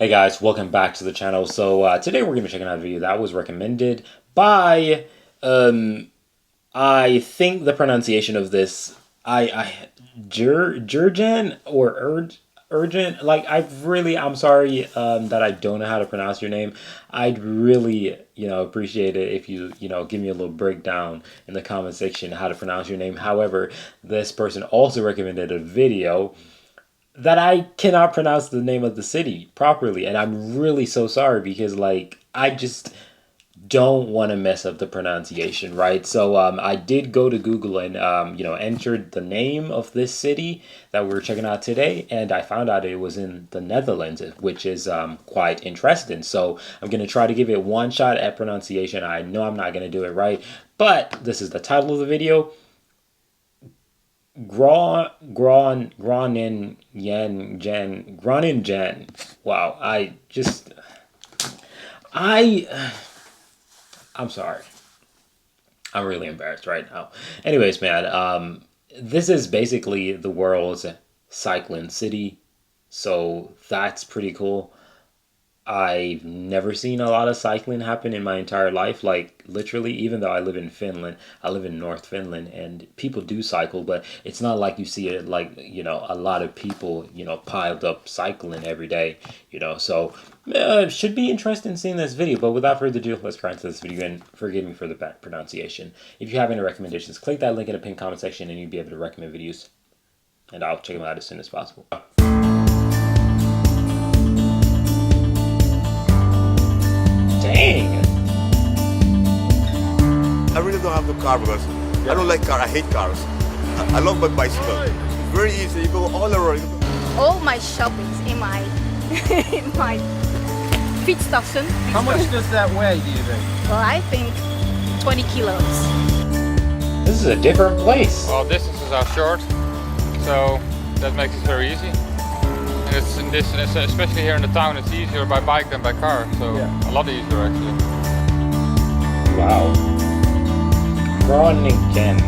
Hey guys, welcome back to the channel. So today we're going to be checking out a video that was recommended by, I think the pronunciation of this, Jurgen or Urgent. Like, I'm sorry that I don't know how to pronounce your name. I'd really, appreciate it if you, give me a little breakdown in the comment section how to pronounce your name. However, this person also recommended a video that I cannot pronounce the name of the city properly, and I'm really so sorry because I just don't want to mess up the pronunciation, right? So I did go to Google and entered the name of this city that we're checking out today, and I found out it was in the Netherlands, which is quite interesting. So I'm gonna try to give it one shot at pronunciation. I know I'm not gonna do it right, but this is the title of the video. Groningen. Wow, I'm sorry. I'm really embarrassed right now. Anyways, man, this is basically the world's cycling city, so that's pretty cool. I've never seen a lot of cycling happen in my entire life. Like, literally, even though I live in Finland, I live in North Finland, and people do cycle, but it's not like you see it like, a lot of people, piled up cycling every day, So, it should be interesting seeing this video, but without further ado, let's get into this video, and forgive me for the bad pronunciation. If you have any recommendations, click that link in the pinned comment section, and you'll be able to recommend videos, and I'll check them out as soon as possible. Dang! I really don't have the car because I don't like car. I hate cars. I love my bicycle. Very easy. You go all around. All my shopping's in my in my fietstassen. How much does that weigh, do you think? Well, I think 20 kilos. This is a different place. Well, distances are short, so that makes it very easy. And it's in this, especially here in the town, it's easier by bike than by car, so a lot easier actually. Wow. Groningen.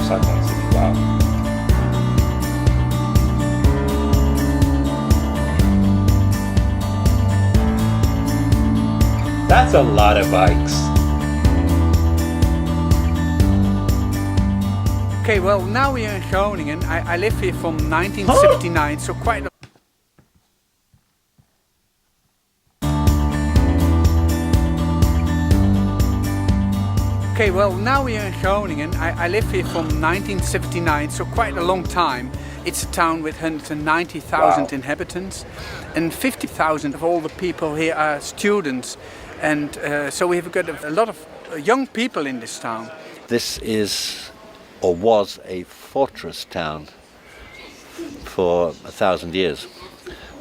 Cycling city, wow. That's a lot of bikes. Okay, well, now we are in Groningen. I live here from 1979, so quite a... Okay, well, now we are in Groningen. I live here from 1979, so quite a long time. It's a town with 190,000 inhabitants, and 50,000 of all the people here are students. And so we have got a lot of young people in this town. This is, or was, a fortress town for 1,000 years.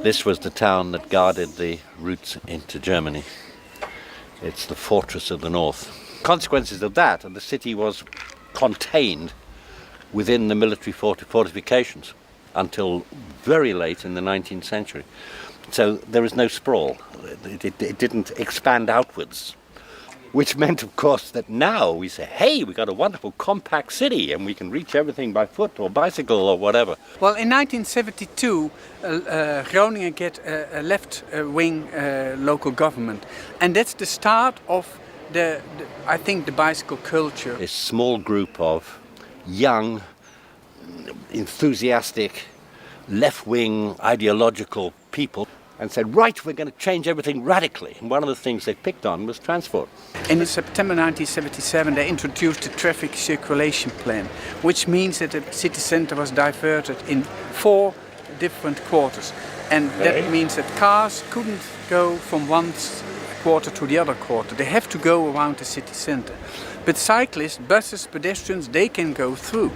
This was the town that guarded the routes into Germany. It's the fortress of the north. Consequences of that, and the city was contained within the military fortifications until very late in the 19th century. So there is no sprawl. It didn't expand outwards, which meant, of course, that now we say, hey, we got a wonderful compact city and we can reach everything by foot or bicycle or whatever. Well, in 1972, Groningen get a left-wing local government, and that's the start of I think the bicycle culture. A small group of young, enthusiastic, left-wing ideological people and said, right, we're going to change everything radically. And one of the things they picked on was transport. In September 1977, they introduced the traffic circulation plan, which means that the city centre was diverted in 4 different quarters. And that means that cars couldn't go from one quarter to the other quarter. They have to go around the city centre. But cyclists, buses, pedestrians, they can go through.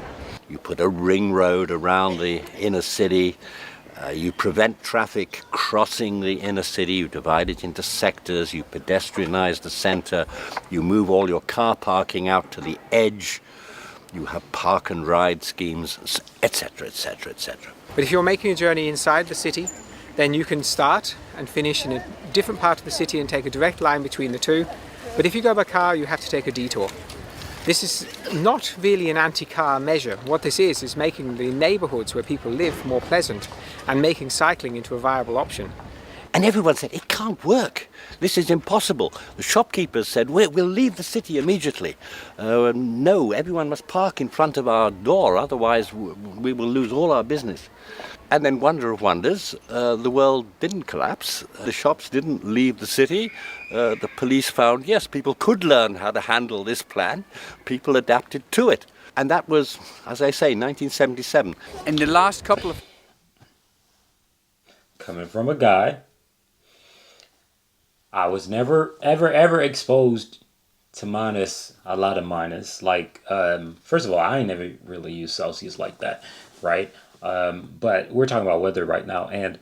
You put a ring road around the inner city. You prevent traffic crossing the inner city, you divide it into sectors, you pedestrianize the center, you move all your car parking out to the edge, you have park and ride schemes, etc., etc., etc. But if you're making a journey inside the city, then you can start and finish in a different part of the city and take a direct line between the two. But if you go by car, you have to take a detour. This is not really an anti-car measure. What this is making the neighbourhoods where people live more pleasant and making cycling into a viable option. And everyone said, it can't work. This is impossible. The shopkeepers said, we'll leave the city immediately. No, everyone must park in front of our door, otherwise we will lose all our business. And then, wonder of wonders, the world didn't collapse. The shops didn't leave the city. The police found, yes, people could learn how to handle this plan. People adapted to it. And that was, as I say, 1977. In the last couple of... Coming from a guy, I was never, ever exposed to minus, a lot of minus. Like, first of all, I ain't never really used Celsius like that, right? But we're talking about weather right now. And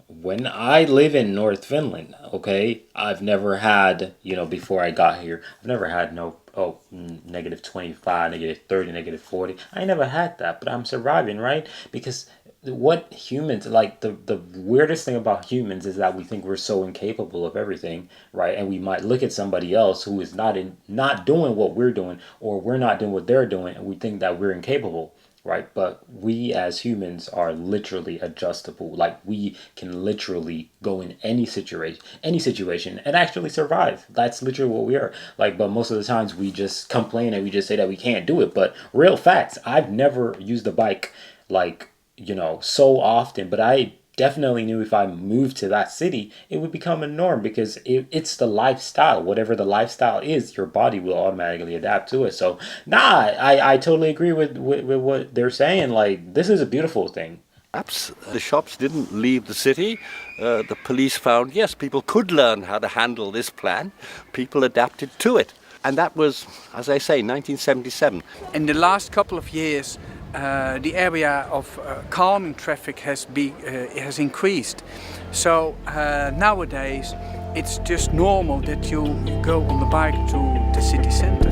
when I live in North Finland, okay, I've never had, before I got here, I've never had negative 25, negative 30, negative 40. I never had that, but I'm surviving, right? Because what humans, like the weirdest thing about humans is that we think we're so incapable of everything, right? And we might look at somebody else who is not doing what we're doing, or we're not doing what they're doing, and we think that we're incapable. Right, but we as humans are literally adjustable. Like, we can literally go in any situation and actually survive. That's literally what we are. Like, but most of the times we just complain and we just say that we can't do it. But real facts, I've never used a bike like, so often, but I definitely knew if I moved to that city, it would become a norm, because it's the lifestyle. Whatever the lifestyle is, your body will automatically adapt to it. So, I totally agree with what they're saying. Like, this is a beautiful thing. The shops didn't leave the city. The police found, yes, people could learn how to handle this plan. People adapted to it. And that was, as I say, 1977. In the last couple of years, the area of calming traffic has increased. So nowadays it's just normal that you go on the bike to the city center.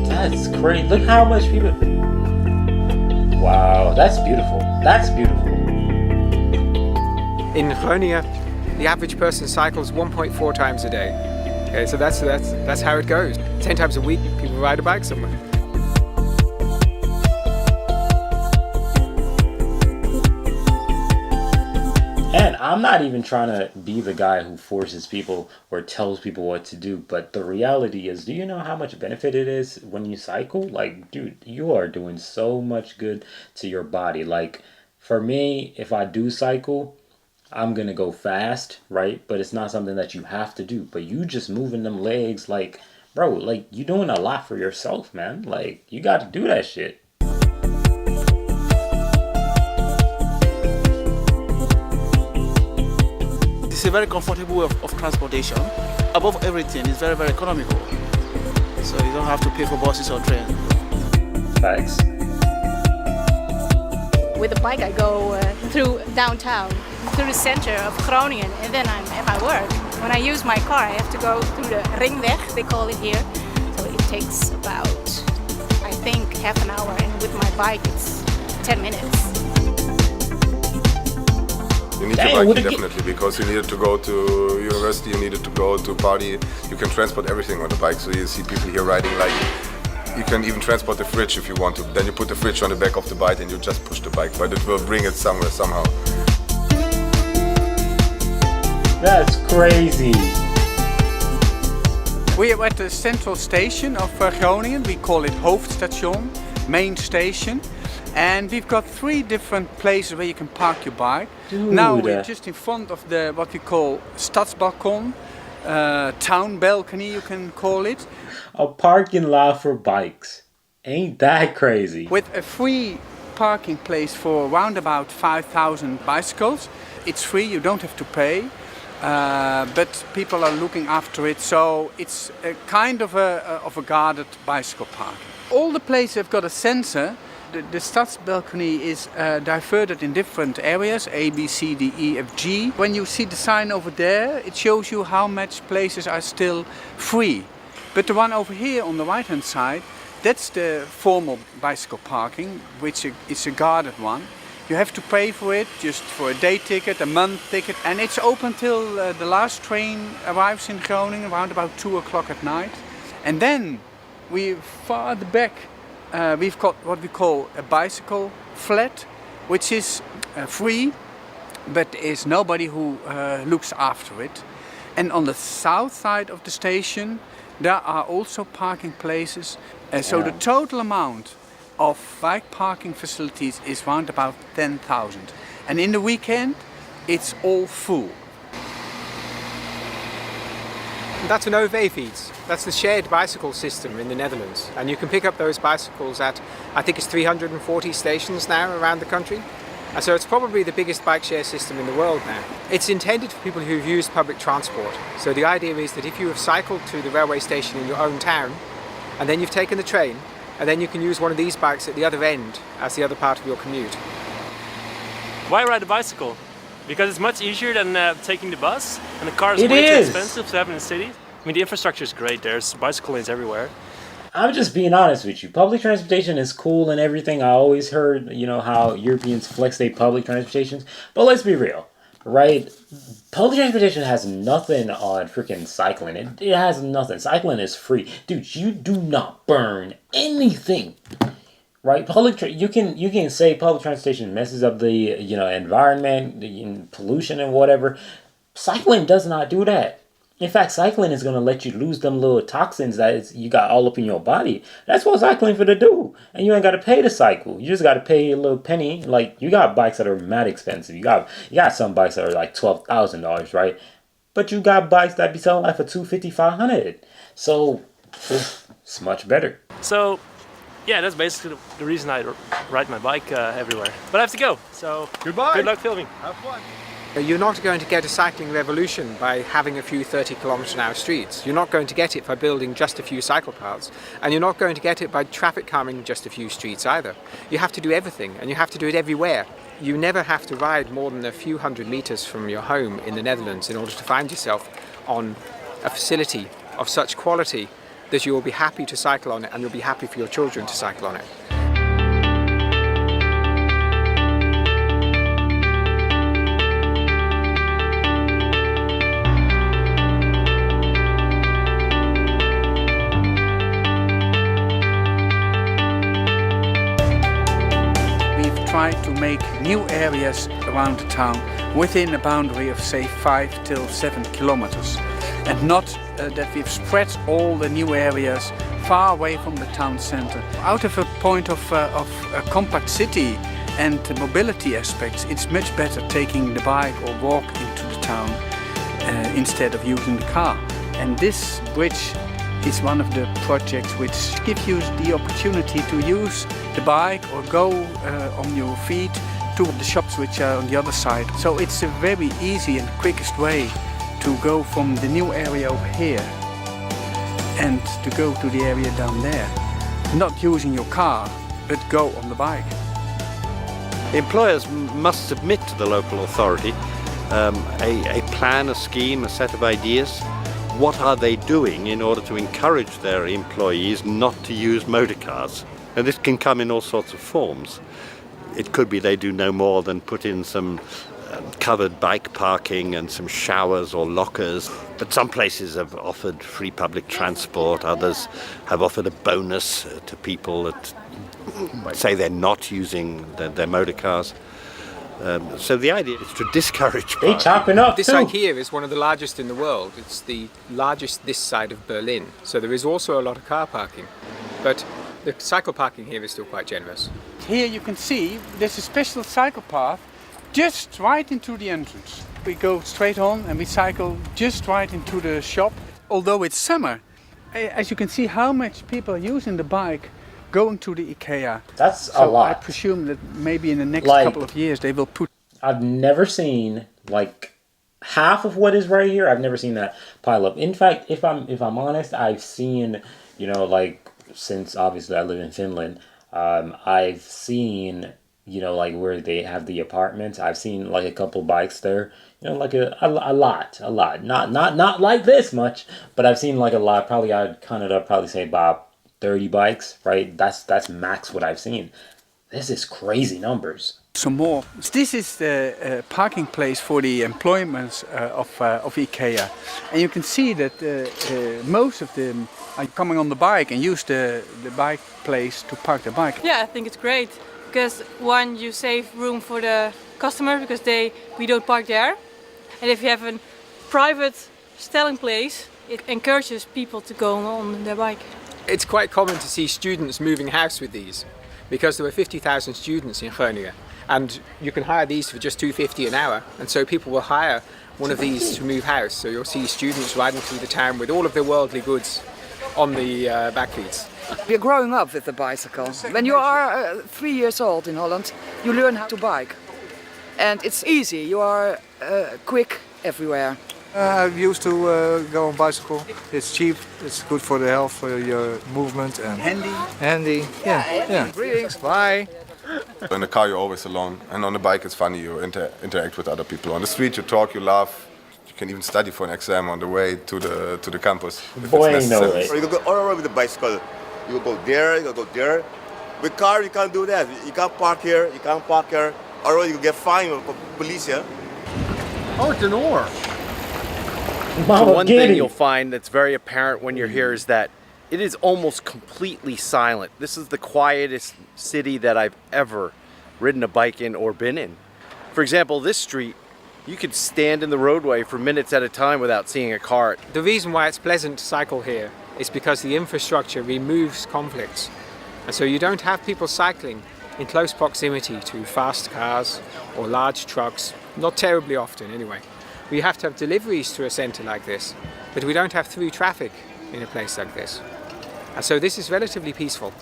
That's great. Look how much people... Wow, that's beautiful. That's beautiful. In Groningen, the average person cycles 1.4 times a day. Okay, so that's how it goes. 10 times a week, people ride a bike somewhere. And I'm not even trying to be the guy who forces people or tells people what to do, but the reality is, do you know how much benefit it is when you cycle? Like, dude, you are doing so much good to your body. Like, for me, if I do cycle, I'm gonna go fast, right? But it's not something that you have to do. But you just moving them legs, like, bro, like, you doing a lot for yourself, man. Like, you got to do that shit. It's a very comfortable way of transportation. Above everything, it's very, very economical. So you don't have to pay for buses or trains. Thanks. With a bike I go through downtown, through the center of Groningen, and then I'm at my work. When I use my car, I have to go through the Ringweg, they call it here. So it takes about, I think, half an hour, and with my bike it's 10 minutes. You need your bike, definitely, because you needed to go to university, you needed to go to party. You can transport everything on the bike, so you see people here riding like... You can even transport the fridge if you want to. Then you put the fridge on the back of the bike and you just push the bike, but it will bring it somewhere somehow. That's crazy. We are at the central station of Groningen. We call it Hoofdstation, main station. And we've got 3 different places where you can park your bike. Dude. Now we're just in front of the what we call Stadsbalkon, town balcony you can call it. A parking lot for bikes. Ain't that crazy? With a free parking place for around about 5,000 bicycles. It's free, you don't have to pay. But people are looking after it, so it's a kind of a guarded bicycle park. All the places have got a sensor. The Stadsbalcony is diverted in different areas, A, B, C, D, E, F, G. When you see the sign over there, it shows you how much places are still free. But the one over here on the right hand side, that's the formal bicycle parking, which is a guarded one. You have to pay for it, just for a day ticket, a month ticket, and it's open till the last train arrives in Groningen around about 2 o'clock at night. And then we farther back, we've got what we call a bicycle flat, which is free, but there is nobody who looks after it. And on the south side of the station, there are also parking places. So the total amount of bike parking facilities is around about 10,000. And in the weekend, it's all full. That's an OV-fiets. That's the shared bicycle system in the Netherlands. And you can pick up those bicycles at, I think it's 340 stations now around the country. And so it's probably the biggest bike share system in the world now. It's intended for people who've used public transport. So the idea is that if you have cycled to the railway station in your own town, and then you've taken the train, and then you can use one of these bikes at the other end as the other part of your commute. Why ride a bicycle? Because it's much easier than taking the bus, and the car is It way is. too expensive to have in the city. I mean, the infrastructure is great. There's bicycle lanes everywhere. I'm just being honest with you. Public transportation is cool and everything. I always heard, how Europeans flex their public transportations. But let's be real, right? Public transportation has nothing on freaking cycling. It has nothing. Cycling is free. Dude, you do not burn anything. Right? You can say public transportation messes up the, environment, the pollution and whatever. Cycling does not do that. In fact, cycling is going to let you lose them little toxins that you got all up in your body. That's what cycling for to do. And you ain't got to pay to cycle. You just got to pay a little penny. Like, you got bikes that are mad expensive. You got some bikes that are like $12,000, right? But you got bikes that be selling like for $250, $500. So, it's much better. So, yeah, that's basically the reason I ride my bike everywhere. But I have to go, so Goodbye. Good luck filming. Have fun. You're not going to get a cycling revolution by having a few 30-kilometre-an-hour streets. You're not going to get it by building just a few cycle paths. And you're not going to get it by traffic calming just a few streets either. You have to do everything, and you have to do it everywhere. You never have to ride more than a few hundred metres from your home in the Netherlands in order to find yourself on a facility of such quality that you will be happy to cycle on it, and you'll be happy for your children to cycle on it. Try to make new areas around the town within a boundary of say 5 till 7 kilometers, and not that we've spread all the new areas far away from the town center. Out of a point of a compact city and the mobility aspects, it's much better taking the bike or walk into the town instead of using the car. And this bridge is one of the projects which gives you the opportunity to use the bike or go on your feet to the shops which are on the other side. So it's a very easy and quickest way to go from the new area over here and to go to the area down there. Not using your car, but go on the bike. Employers must submit to the local authority a plan, a scheme, a set of ideas. What are they doing in order to encourage their employees not to use motor cars? And this can come in all sorts of forms. It could be they do no more than put in some covered bike parking and some showers or lockers. But some places have offered free public transport, others have offered a bonus to people that say they're not using their motor cars. So the idea is to discourage They chopping up This too. site here is one of the largest in the world. It's the largest this side of Berlin. So there is also a lot of car parking. But the cycle parking here is still quite generous. Here you can see there's a special cycle path just right into the entrance. We go straight on and we cycle just right into the shop. Although it's summer, as you can see how much people are using the bike going to the IKEA. That's so a lot. I presume that maybe in the next Like, couple of years they will put... I've never seen like half of what is right here. I've never seen that pile up. In fact, if I'm honest, I've seen, like since obviously I live in Finland, I've seen, like where they have the apartments. I've seen like a couple bikes there. Like a lot. Not like this much, but I've seen like a lot. Probably I'd kind of probably say about 30 bikes, right? That's max what I've seen. This is crazy numbers. Some more. This is the parking place for the employments of IKEA, and you can see that most of them are coming on the bike and use the bike place to park the bike. Yeah, I think it's great. because one, you save room for the customer because we don't park there, and if you have a private stelling place, it encourages people to go on their bike. It's quite common to see students moving house with these, because there were 50,000 students in Groningen, and you can hire these for just $2.50 an hour, and so people will hire one of these to move house. So you'll see students riding through the town with all of their worldly goods on the backfeeds. We're growing up with the bicycle. When you are 3 years old in Holland, you learn how to bike. And it's easy, you are quick everywhere. I used to go on bicycle. It's cheap, it's good for the health, for your movement, and handy. Yeah. Greetings, bye. In the car you're always alone, and on the bike it's funny, you interact with other people. On the street you talk, you laugh, you can even study for an exam on the way to the campus. Boy, no way. Or you can go all around with the bicycle. You can go there, you can go there. With car you can't do that. You can't park here, you can't park here. Or you can get fined for police, yeah? Oh, it's an oar. Mama, So one get thing it. you'll find that's very apparent when you're here is that it is almost completely silent. This is the quietest city that I've ever ridden a bike in or been in. For example, this street, you could stand in the roadway for minutes at a time without seeing a car. The reason why it's pleasant to cycle here is because the infrastructure removes conflicts. And so you don't have people cycling in close proximity to fast cars or large trucks, not terribly often anyway. We have to have deliveries to a centre like this, but we don't have through traffic in a place like this. And so this is relatively peaceful.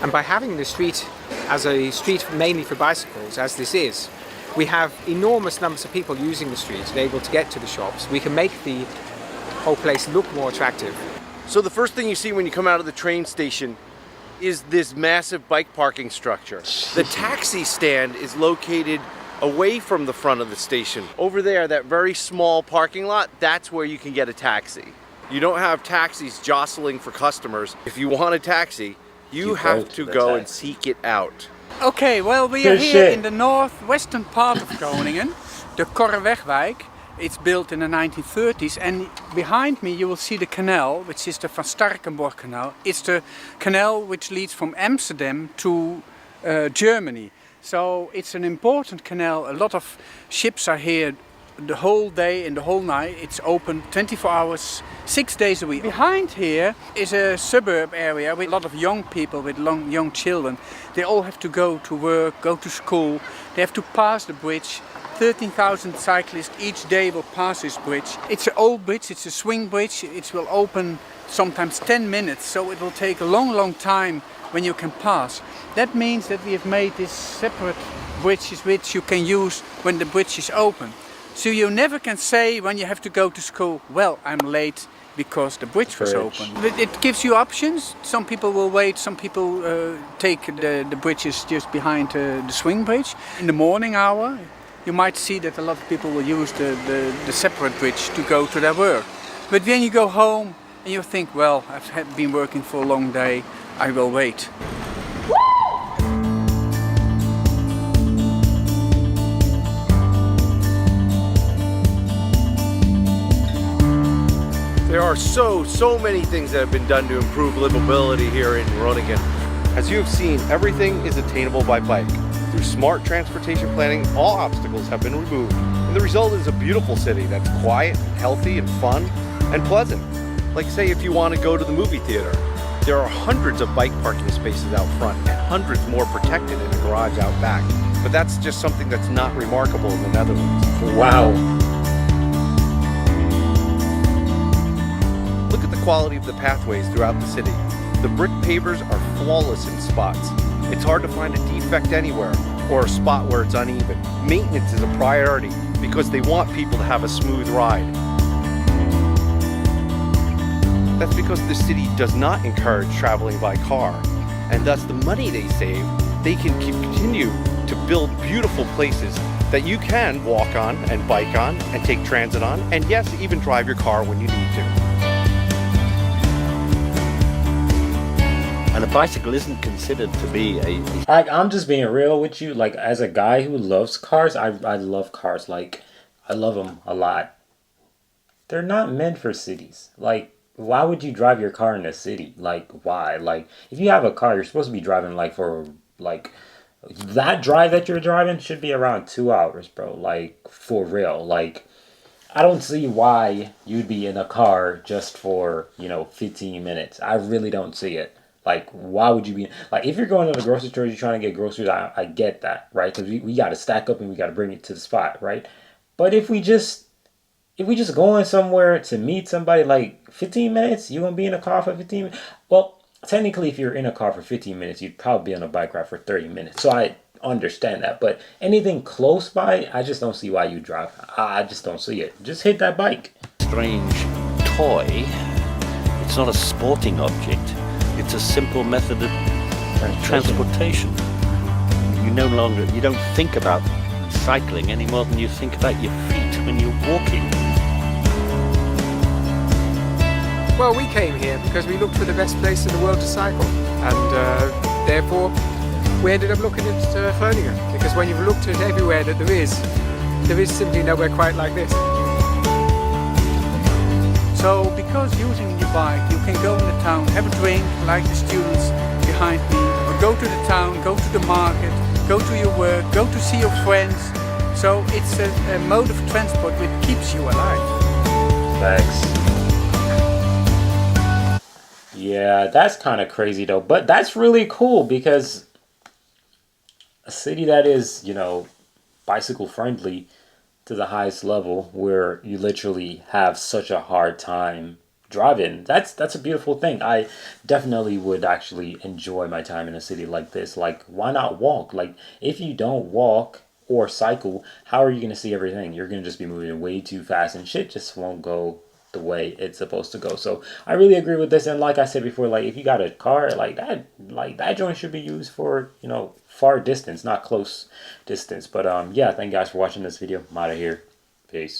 And by having the street as a street mainly for bicycles, as this is, we have enormous numbers of people using the street and able to get to the shops. We can make the whole place look more attractive. So the first thing you see when you come out of the train station is this massive bike parking structure. The taxi stand is located away from the front of the station. Over there, that very small parking lot, that's where you can get a taxi. You don't have taxis jostling for customers. If you want a taxi, you have to go and seek it out. Okay, well, we are here in the northwestern part of Groningen, the Korrewegwijk. It's built in the 1930s, and behind me you will see the canal, which is the Van Starkenborg Canal. It's the canal which leads from Amsterdam to Germany. So it's an important canal. A lot of ships are here the whole day and the whole night. It's open 24 hours, 6 days a week. Behind here is a suburb area with a lot of young people, with young children. They all have to go to work, go to school. They have to pass the bridge. 13,000 cyclists each day will pass this bridge. It's an old bridge, it's a swing bridge. It will open sometimes 10 minutes, so it will take a long time when you can pass. That means that we have made these separate bridges which you can use when the bridge is open. So you never can say when you have to go to school, well, I'm late because the bridge was open. It gives you options. Some people will wait, some people take the bridges just behind the swing bridge. In the morning hour, you might see that a lot of people will use the separate bridge to go to their work. But when you go home and you think, well, I've been working for a long day, I will wait. There are so many things that have been done to improve livability here in Groningen. As you have seen, everything is attainable by bike. Through smart transportation planning, all obstacles have been removed, and the result is a beautiful city that's quiet, healthy, and fun, and pleasant. Like say if you want to go to the movie theater, there are hundreds of bike parking spaces out front and hundreds more protected in a garage out back. But that's just something that's not remarkable in the Netherlands. Wow. Look at the quality of the pathways throughout the city. The brick pavers are flawless in spots. It's hard to find a defect anywhere or a spot where it's uneven. Maintenance is a priority because they want people to have a smooth ride. That's because the city does not encourage traveling by car, and thus the money they save, they can continue to build beautiful places that you can walk on and bike on and take transit on, and yes, even drive your car when you need to. And a bicycle isn't considered to be a... I'm just being real with you. Like, as a guy who loves cars, I love cars. Like, I love them a lot. They're not meant for cities. Like, why would you drive your car in a city? Like, why? Like, if you have a car, you're supposed to be driving, like, for, like, That drive that you're driving should be around 2 hours, bro. Like, for real. Like, I don't see why you'd be in a car just for, 15 minutes. I really don't see it. Like, why would you be like, if you're going to the grocery store, you're trying to get groceries, I get that, right? Because we got to stack up and we got to bring it to the spot, right? But if we just going somewhere to meet somebody, like 15 minutes, you gonna be in a car for 15 minutes? Well, technically, if you're in a car for 15 minutes, you'd probably be on a bike ride for 30 minutes. So I understand that. But anything close by, I just don't see why you drive. I just don't see it. Just hit that bike. Strange toy. It's not a sporting object. It's a simple method of transportation. You don't think about cycling any more than you think about your feet when you're walking. Well, we came here because we looked for the best place in the world to cycle, and therefore we ended up looking at Groningen, because when you've looked at everywhere that there is simply nowhere quite like this. So because using your bike, you can go in the town, have a drink like the students behind me, or go to the town, go to the market, go to your work, go to see your friends. So it's a mode of transport which keeps you alive. Thanks. Yeah, that's kind of crazy though. But that's really cool because a city that is, bicycle friendly to the highest level, where you literally have such a hard time driving. That's a beautiful thing. I definitely would actually enjoy my time in a city like this. Like, why not walk? Like, if you don't walk or cycle, how are you going to see everything? You're going to just be moving way too fast and shit just won't go the way it's supposed to go. So I really agree with this. And like I said before, like, if you got a car like that joint should be used for, far distance, not close distance. But yeah, thank you guys for watching this video. I'm out of here. Peace.